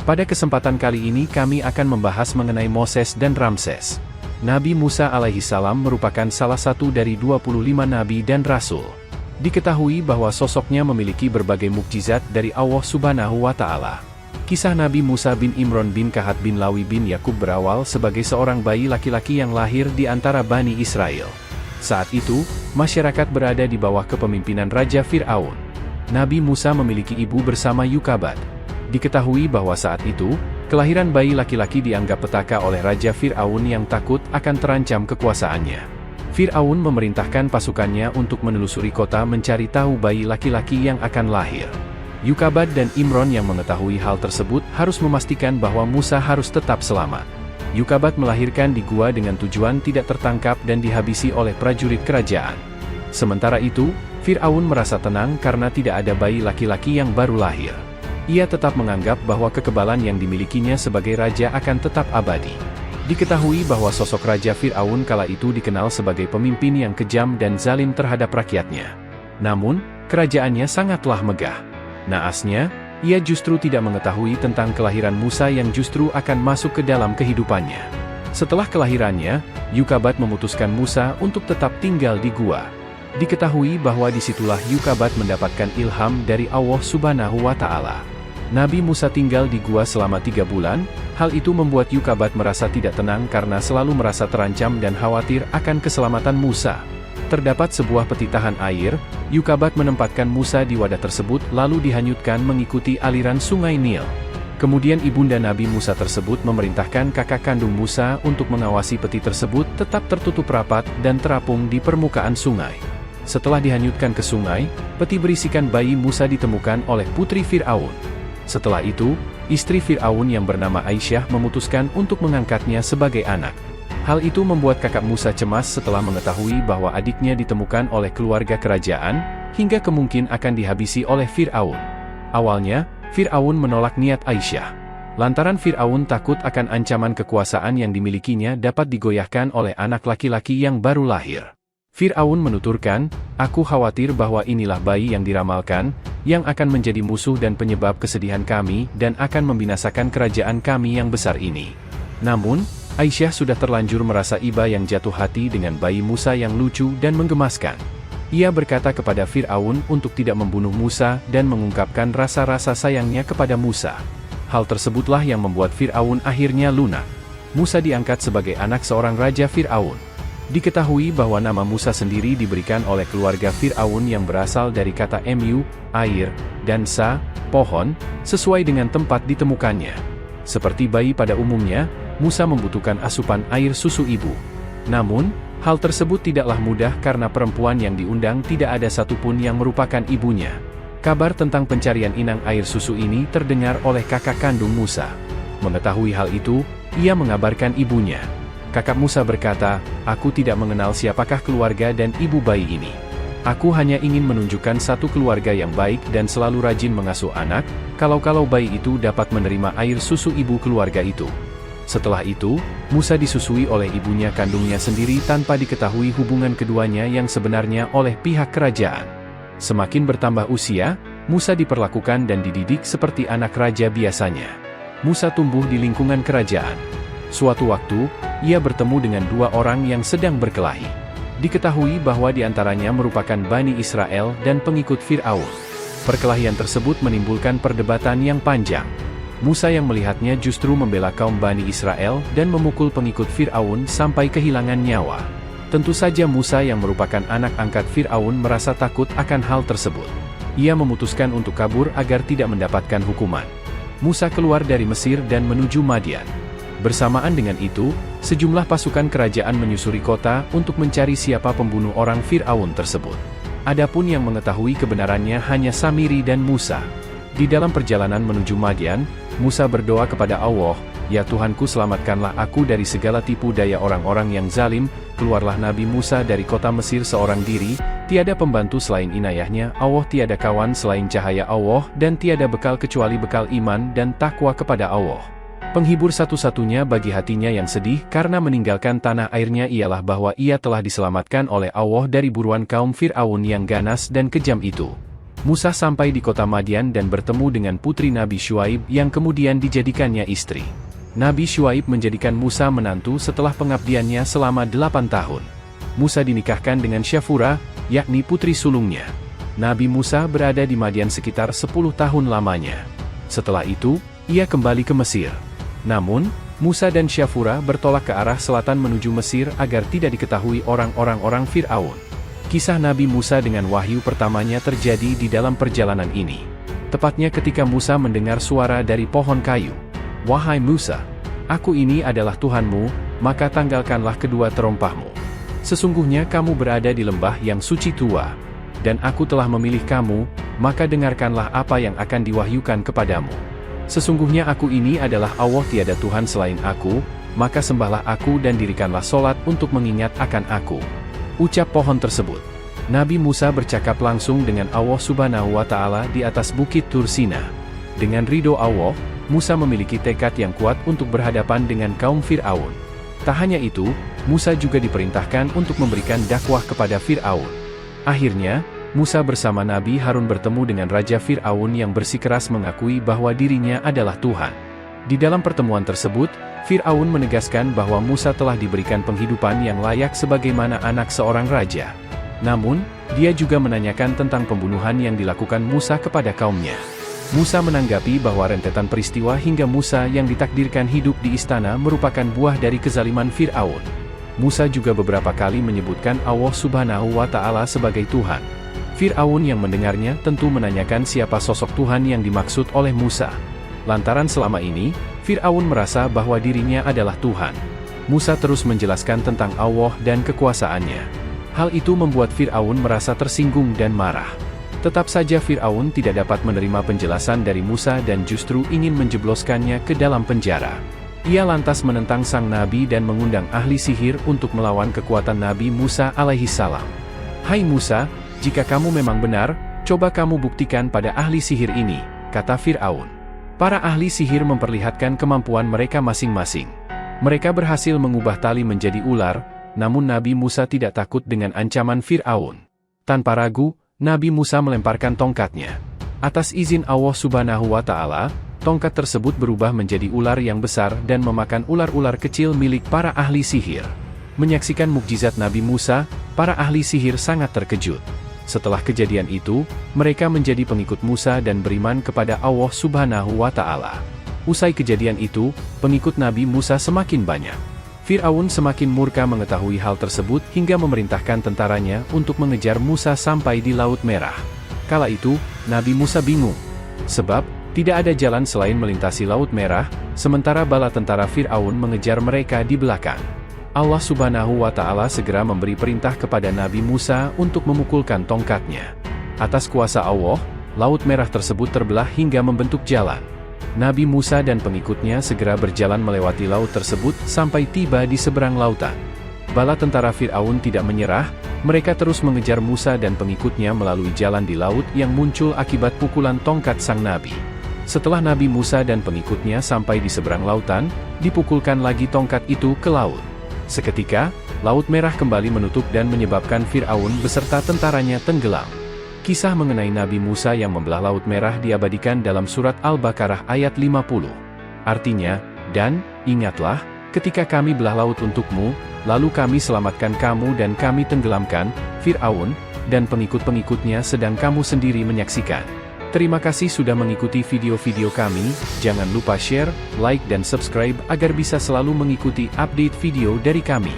Pada kesempatan kali ini kami akan membahas mengenai Moses dan Ramses. Nabi Musa alaihissalam merupakan salah satu dari 25 nabi dan rasul. Diketahui bahwa sosoknya memiliki berbagai mukjizat dari Allah Subhanahu wa Ta'ala. Kisah Nabi Musa bin Imron bin Kahat bin Lawi bin Yakub berawal sebagai seorang bayi laki-laki yang lahir di antara Bani Israel. Saat itu, masyarakat berada di bawah kepemimpinan Raja Fir'aun. Nabi Musa memiliki ibu bernama Yukabat. Diketahui bahwa saat itu, kelahiran bayi laki-laki dianggap petaka oleh Raja Fir'aun yang takut akan terancam kekuasaannya. Fir'aun memerintahkan pasukannya untuk menelusuri kota mencari tahu bayi laki-laki yang akan lahir. Yukabat dan Imron yang mengetahui hal tersebut harus memastikan bahwa Musa harus tetap selamat. Yukabat melahirkan di gua dengan tujuan tidak tertangkap dan dihabisi oleh prajurit kerajaan. Sementara itu, Fir'aun merasa tenang karena tidak ada bayi laki-laki yang baru lahir. Ia tetap menganggap bahwa kekebalan yang dimilikinya sebagai raja akan tetap abadi. Diketahui bahwa sosok Raja Fir'aun kala itu dikenal sebagai pemimpin yang kejam dan zalim terhadap rakyatnya. Namun, kerajaannya sangatlah megah. Naasnya, ia justru tidak mengetahui tentang kelahiran Musa yang justru akan masuk ke dalam kehidupannya. Setelah kelahirannya, Yukabat memutuskan Musa untuk tetap tinggal di gua. Diketahui bahwa disitulah Yukabat mendapatkan ilham dari Allah Subhanahu wa Ta'ala. Nabi Musa tinggal di gua selama 3 bulan, hal itu membuat Yukabat merasa tidak tenang karena selalu merasa terancam dan khawatir akan keselamatan Musa. Terdapat sebuah petitahan air, Yukabat menempatkan Musa di wadah tersebut lalu dihanyutkan mengikuti aliran sungai Nil. Kemudian ibunda Nabi Musa tersebut memerintahkan kakak kandung Musa untuk mengawasi peti tersebut tetap tertutup rapat dan terapung di permukaan sungai. Setelah dihanyutkan ke sungai, peti berisikan bayi Musa ditemukan oleh putri Fir'aun. Setelah itu, istri Fir'aun yang bernama Aisyah memutuskan untuk mengangkatnya sebagai anak. Hal itu membuat kakak Musa cemas setelah mengetahui bahwa adiknya ditemukan oleh keluarga kerajaan, hingga kemungkinan akan dihabisi oleh Fir'aun. Awalnya, Fir'aun menolak niat Aisyah. Lantaran Fir'aun takut akan ancaman kekuasaan yang dimilikinya dapat digoyahkan oleh anak laki-laki yang baru lahir. Fir'aun menuturkan, "Aku khawatir bahwa inilah bayi yang diramalkan, yang akan menjadi musuh dan penyebab kesedihan kami dan akan membinasakan kerajaan kami yang besar ini." Namun, Aisyah sudah terlanjur merasa iba yang jatuh hati dengan bayi Musa yang lucu dan menggemaskan. Ia berkata kepada Fir'aun untuk tidak membunuh Musa dan mengungkapkan rasa-rasa sayangnya kepada Musa. Hal tersebutlah yang membuat Fir'aun akhirnya lunak. Musa diangkat sebagai anak seorang Raja Fir'aun. Diketahui bahwa nama Musa sendiri diberikan oleh keluarga Fir'aun yang berasal dari kata mu, air, dan sa, pohon, sesuai dengan tempat ditemukannya. Seperti bayi pada umumnya, Musa membutuhkan asupan air susu ibu. Namun, hal tersebut tidaklah mudah karena perempuan yang diundang tidak ada satupun yang merupakan ibunya. Kabar tentang pencarian inang air susu ini terdengar oleh kakak kandung Musa. Mengetahui hal itu, ia mengabarkan ibunya. Kakak Musa berkata, "Aku tidak mengenal siapakah keluarga dan ibu bayi ini. Aku hanya ingin menunjukkan satu keluarga yang baik dan selalu rajin mengasuh anak, kalau bayi itu dapat menerima air susu ibu keluarga itu." Setelah itu, Musa disusui oleh ibunya kandungnya sendiri tanpa diketahui hubungan keduanya yang sebenarnya oleh pihak kerajaan. Semakin bertambah usia, Musa diperlakukan dan dididik seperti anak raja biasanya. Musa tumbuh di lingkungan kerajaan. Suatu waktu, ia bertemu dengan 2 orang yang sedang berkelahi. Diketahui bahwa di antaranya merupakan Bani Israel dan pengikut Fir'aun. Perkelahian tersebut menimbulkan perdebatan yang panjang. Musa yang melihatnya justru membela kaum Bani Israel dan memukul pengikut Fir'aun sampai kehilangan nyawa. Tentu saja Musa yang merupakan anak angkat Fir'aun merasa takut akan hal tersebut. Ia memutuskan untuk kabur agar tidak mendapatkan hukuman. Musa keluar dari Mesir dan menuju Madian. Bersamaan dengan itu, sejumlah pasukan kerajaan menyusuri kota untuk mencari siapa pembunuh orang Fir'aun tersebut. Adapun yang mengetahui kebenarannya hanya Samiri dan Musa. Di dalam perjalanan menuju Madian, Musa berdoa kepada Allah, "Ya Tuhanku, selamatkanlah aku dari segala tipu daya orang-orang yang zalim." Keluarlah Nabi Musa dari kota Mesir seorang diri, tiada pembantu selain inayahnya, Allah tiada kawan selain cahaya Allah, dan tiada bekal kecuali bekal iman dan takwa kepada Allah. Penghibur satu-satunya bagi hatinya yang sedih karena meninggalkan tanah airnya ialah bahwa ia telah diselamatkan oleh Allah dari buruan kaum Fir'aun yang ganas dan kejam itu. Musa sampai di kota Madian dan bertemu dengan putri Nabi Syuaib yang kemudian dijadikannya istri. Nabi Syuaib menjadikan Musa menantu setelah pengabdiannya selama 8 tahun. Musa dinikahkan dengan Syafura, yakni putri sulungnya. Nabi Musa berada di Madian sekitar 10 tahun lamanya. Setelah itu, ia kembali ke Mesir. Namun, Musa dan Syafura bertolak ke arah selatan menuju Mesir agar tidak diketahui orang Fir'aun. Kisah Nabi Musa dengan wahyu pertamanya terjadi di dalam perjalanan ini. Tepatnya ketika Musa mendengar suara dari pohon kayu. "Wahai Musa, aku ini adalah Tuhanmu, maka tanggalkanlah kedua terompahmu. Sesungguhnya kamu berada di lembah yang suci tua, dan aku telah memilih kamu, maka dengarkanlah apa yang akan diwahyukan kepadamu. Sesungguhnya aku ini adalah Allah, tiada Tuhan selain aku, maka sembahlah aku dan dirikanlah solat untuk mengingat akan aku." Ucap pohon tersebut. Nabi Musa bercakap langsung dengan Allah Subhanahu wa Ta'ala di atas bukit Tur Sina. Dengan ridho Allah, Musa memiliki tekad yang kuat untuk berhadapan dengan kaum Fir'aun. Tak hanya itu, Musa juga diperintahkan untuk memberikan dakwah kepada Fir'aun. Akhirnya, Musa bersama Nabi Harun bertemu dengan Raja Fir'aun yang bersikeras mengakui bahwa dirinya adalah Tuhan. Di dalam pertemuan tersebut, Fir'aun menegaskan bahwa Musa telah diberikan penghidupan yang layak sebagaimana anak seorang raja. Namun, dia juga menanyakan tentang pembunuhan yang dilakukan Musa kepada kaumnya. Musa menanggapi bahwa rentetan peristiwa hingga Musa yang ditakdirkan hidup di istana merupakan buah dari kezaliman Fir'aun. Musa juga beberapa kali menyebutkan Allah Subhanahu wa Ta'ala sebagai Tuhan. Fir'aun yang mendengarnya tentu menanyakan siapa sosok Tuhan yang dimaksud oleh Musa. Lantaran selama ini, Fir'aun merasa bahwa dirinya adalah Tuhan. Musa terus menjelaskan tentang Allah dan kekuasaannya. Hal itu membuat Fir'aun merasa tersinggung dan marah. Tetap saja Fir'aun tidak dapat menerima penjelasan dari Musa dan justru ingin menjebloskannya ke dalam penjara. Ia lantas menentang sang Nabi dan mengundang ahli sihir untuk melawan kekuatan Nabi Musa alaihissalam. "Hai Musa, jika kamu memang benar, coba kamu buktikan pada ahli sihir ini," kata Fir'aun. Para ahli sihir memperlihatkan kemampuan mereka masing-masing. Mereka berhasil mengubah tali menjadi ular, namun Nabi Musa tidak takut dengan ancaman Fir'aun. Tanpa ragu, Nabi Musa melemparkan tongkatnya. Atas izin Allah Subhanahu wa Ta'ala, tongkat tersebut berubah menjadi ular yang besar dan memakan ular-ular kecil milik para ahli sihir. Menyaksikan mukjizat Nabi Musa, para ahli sihir sangat terkejut. Setelah kejadian itu, mereka menjadi pengikut Musa dan beriman kepada Allah Subhanahu wa Ta'ala. Usai kejadian itu, pengikut Nabi Musa semakin banyak. Fir'aun semakin murka mengetahui hal tersebut hingga memerintahkan tentaranya untuk mengejar Musa sampai di Laut Merah. Kala itu, Nabi Musa bingung. Sebab, tidak ada jalan selain melintasi Laut Merah, sementara bala tentara Fir'aun mengejar mereka di belakang. Allah Subhanahu wa Ta'ala segera memberi perintah kepada Nabi Musa untuk memukulkan tongkatnya. Atas kuasa Allah, Laut Merah tersebut terbelah hingga membentuk jalan. Nabi Musa dan pengikutnya segera berjalan melewati laut tersebut sampai tiba di seberang lautan. Bala tentara Fir'aun tidak menyerah, mereka terus mengejar Musa dan pengikutnya melalui jalan di laut yang muncul akibat pukulan tongkat sang Nabi. Setelah Nabi Musa dan pengikutnya sampai di seberang lautan, dipukulkan lagi tongkat itu ke laut. Seketika, Laut Merah kembali menutup dan menyebabkan Fir'aun beserta tentaranya tenggelam. Kisah mengenai Nabi Musa yang membelah Laut Merah diabadikan dalam surat Al-Baqarah ayat 50. Artinya, "Dan, ingatlah, ketika kami belah laut untukmu, lalu kami selamatkan kamu dan kami tenggelamkan Fir'aun dan pengikut-pengikutnya sedang kamu sendiri menyaksikan." Terima kasih sudah mengikuti video-video kami, jangan lupa share, like dan subscribe agar bisa selalu mengikuti update video dari kami.